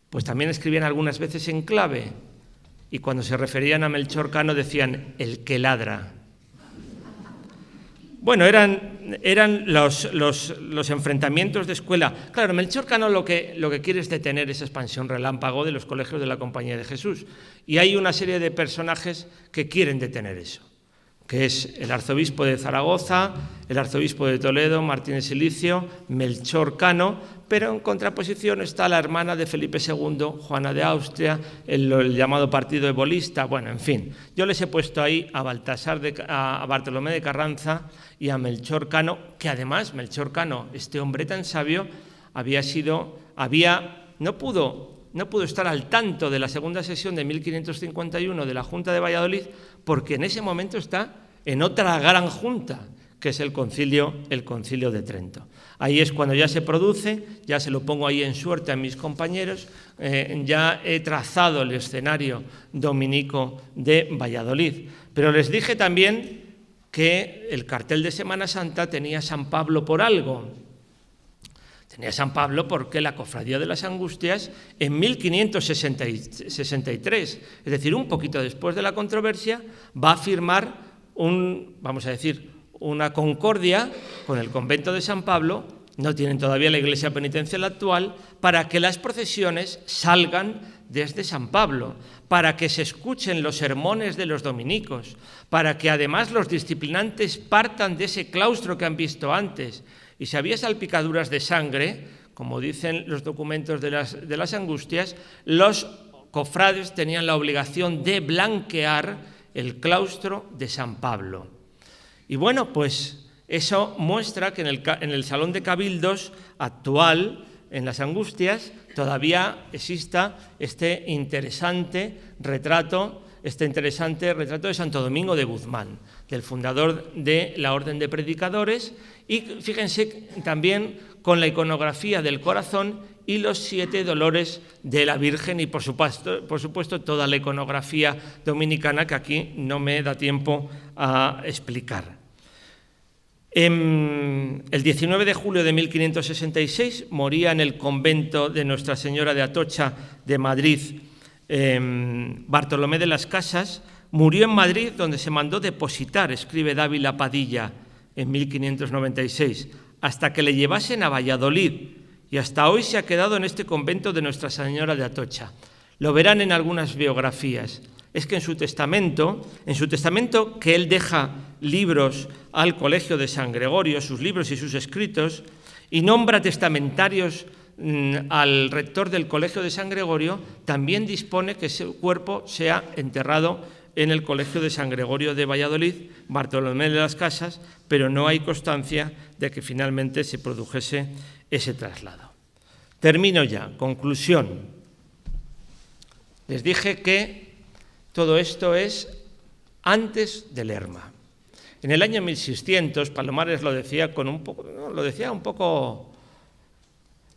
pues también escribían algunas veces en clave. Y cuando se referían a Melchor Cano decían, el que ladra. Bueno, eran los enfrentamientos de escuela. Claro, Melchor Cano lo que quiere es detener esa expansión relámpago de los colegios de la Compañía de Jesús. Y hay una serie de personajes que quieren detener eso, que es el arzobispo de Zaragoza, el arzobispo de Toledo, Martínez Silicio, Melchor Cano, pero en contraposición está la hermana de Felipe II, Juana de Austria, el llamado partido ebolista. Bueno, en fin, yo les he puesto ahí a Bartolomé de Carranza y a Melchor Cano, que además Melchor Cano, este hombre tan sabio, no pudo estar al tanto de la segunda sesión de 1551 de la Junta de Valladolid, porque en ese momento está en otra gran junta, que es el concilio de Trento. Ahí es cuando ya se produce, ya se lo pongo ahí en suerte a mis compañeros, ya he trazado el escenario dominico de Valladolid. Pero les dije también que el cartel de Semana Santa tenía San Pablo por algo. Tenía San Pablo porque la Cofradía de las Angustias en 1563, es decir, un poquito después de la controversia, va a firmar una concordia con el convento de San Pablo, no tienen todavía la iglesia penitencial actual, para que las procesiones salgan desde San Pablo, para que se escuchen los sermones de los dominicos, para que además los disciplinantes partan de ese claustro que han visto antes. Y si había salpicaduras de sangre, como dicen los documentos de las Angustias, los cofrades tenían la obligación de blanquear el claustro de San Pablo. Y bueno, pues eso muestra que en el Salón de Cabildos actual, en las Angustias, todavía exista este interesante retrato de Santo Domingo de Guzmán, del fundador de la Orden de Predicadores, y fíjense también con la iconografía del corazón y los 7 dolores de la Virgen y por supuesto toda la iconografía dominicana que aquí no me da tiempo a explicar. El 19 de julio de 1566 moría en el convento de Nuestra Señora de Atocha de Madrid Bartolomé de las Casas. Murió en Madrid, donde se mandó depositar, escribe Dávila Padilla en 1596, hasta que le llevasen a Valladolid, y hasta hoy se ha quedado en este convento de Nuestra Señora de Atocha. Lo verán en algunas biografías. Es que en su testamento que él deja libros al Colegio de San Gregorio, sus libros y sus escritos, y nombra testamentarios al rector del Colegio de San Gregorio, también dispone que ese cuerpo sea enterrado en el Colegio de San Gregorio de Valladolid, Bartolomé de las Casas, pero no hay constancia de que finalmente se produjese ese traslado. Termino ya. Conclusión. Les dije que todo esto es antes del Lerma. En el año 1600, Palomares lo decía un poco,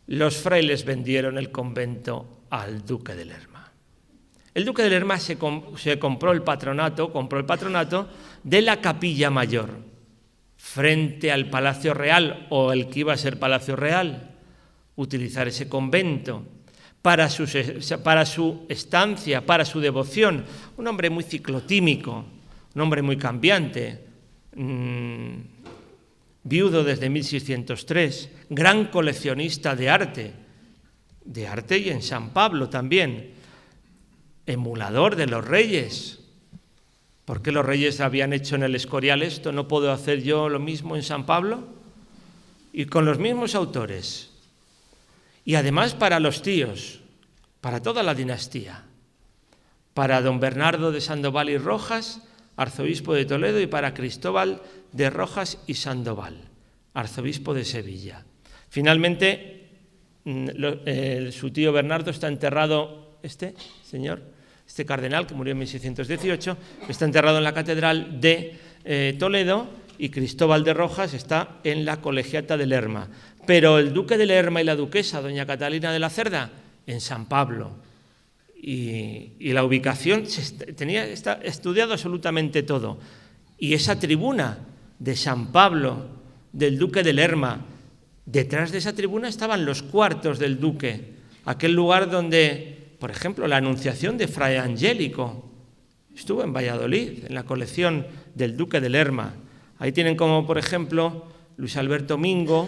los frailes vendieron el convento al duque de Lerma. El duque de Lerma se compró el patronato de la Capilla Mayor, frente al Palacio Real, o el que iba a ser Palacio Real, utilizar ese convento para su estancia, para su devoción. Un hombre muy ciclotímico, un hombre muy cambiante, viudo desde 1603, gran coleccionista de arte y en San Pablo también, emulador de los reyes, ¿Por qué los reyes habían hecho en el Escorial esto? ¿No puedo hacer yo lo mismo en San Pablo? Y con los mismos autores. Y además para los tíos, para toda la dinastía. Para don Bernardo de Sandoval y Rojas, arzobispo de Toledo, y para Cristóbal de Rojas y Sandoval, arzobispo de Sevilla. Finalmente, su tío Bernardo está enterrado, este cardenal que murió en 1618, está enterrado en la catedral de Toledo, y Cristóbal de Rojas está en la colegiata de Lerma. Pero el duque de Lerma y la duquesa, doña Catalina de la Cerda, en San Pablo. Y la ubicación, está estudiado absolutamente todo. Y esa tribuna de San Pablo, del duque de Lerma, detrás de esa tribuna estaban los cuartos del duque, aquel lugar donde, por ejemplo, la Anunciación de Fray Angélico estuvo en Valladolid, en la colección del duque de Lerma. Ahí tienen como, por ejemplo, Luis Alberto Mingo,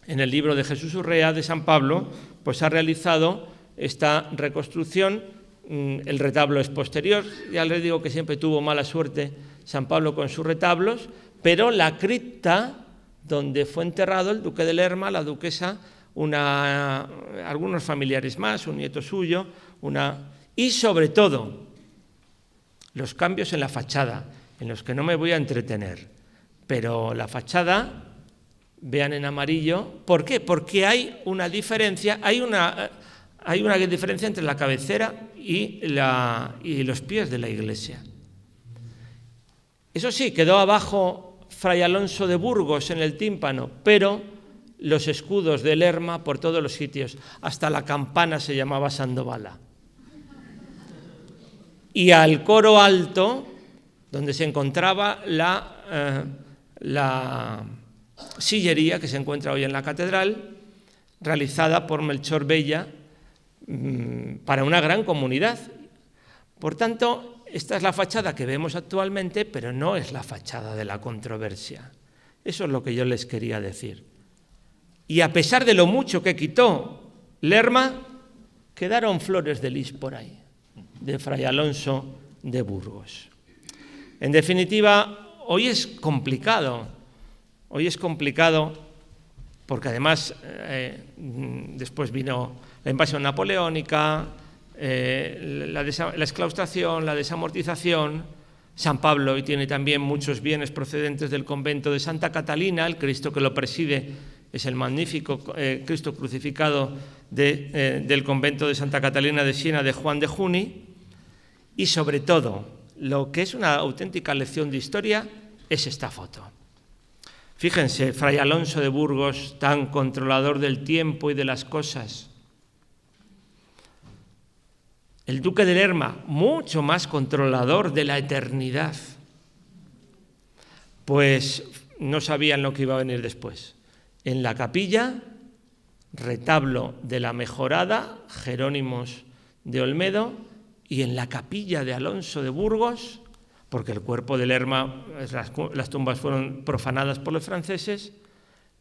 en el libro de Jesús Urrea de San Pablo, pues ha realizado esta reconstrucción. El retablo es posterior, ya les digo que siempre tuvo mala suerte San Pablo con sus retablos, pero la cripta donde fue enterrado el duque de Lerma, la duquesa, algunos familiares más, un nieto suyo, y sobre todo los cambios en la fachada, en los que no me voy a entretener, pero la fachada, vean en amarillo. ¿Por qué? Porque hay una diferencia, hay una diferencia entre la cabecera y los pies de la iglesia. Eso sí, quedó abajo Fray Alonso de Burgos en el tímpano, pero los escudos de Lerma por todos los sitios, hasta la campana se llamaba Sandovala. Y al coro alto, donde se encontraba la sillería que se encuentra hoy en la catedral, realizada por Melchor Bella, para una gran comunidad. Por tanto, esta es la fachada que vemos actualmente, pero no es la fachada de la controversia. Eso es lo que yo les quería decir. Y a pesar de lo mucho que quitó Lerma, quedaron flores de lis por ahí, de Fray Alonso de Burgos. En definitiva, hoy es complicado porque además después vino la invasión napoleónica, la exclaustración, la desamortización. San Pablo hoy tiene también muchos bienes procedentes del convento de Santa Catalina. El Cristo que lo preside es el magnífico Cristo crucificado del convento de Santa Catalina de Siena de Juan de Juni. Y sobre todo, lo que es una auténtica lección de historia es esta foto. Fíjense, Fray Alonso de Burgos, tan controlador del tiempo y de las cosas. El duque de Lerma, mucho más controlador de la eternidad. Pues no sabían lo que iba a venir después. En la capilla, retablo de la Mejorada, Jerónimos de Olmedo, y en la capilla de Alonso de Burgos, porque el cuerpo de Lerma, las tumbas fueron profanadas por los franceses,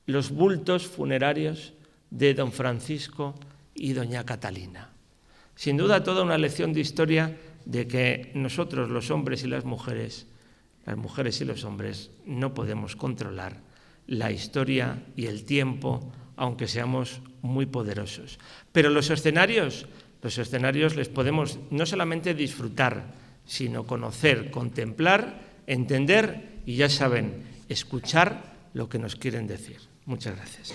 los bultos funerarios de don Francisco y doña Catalina. Sin duda, toda una lección de historia de que nosotros, los hombres y las mujeres y los hombres, no podemos controlar la historia y el tiempo, aunque seamos muy poderosos. Pero los escenarios les podemos no solamente disfrutar, sino conocer, contemplar, entender y, ya saben, escuchar lo que nos quieren decir. Muchas gracias.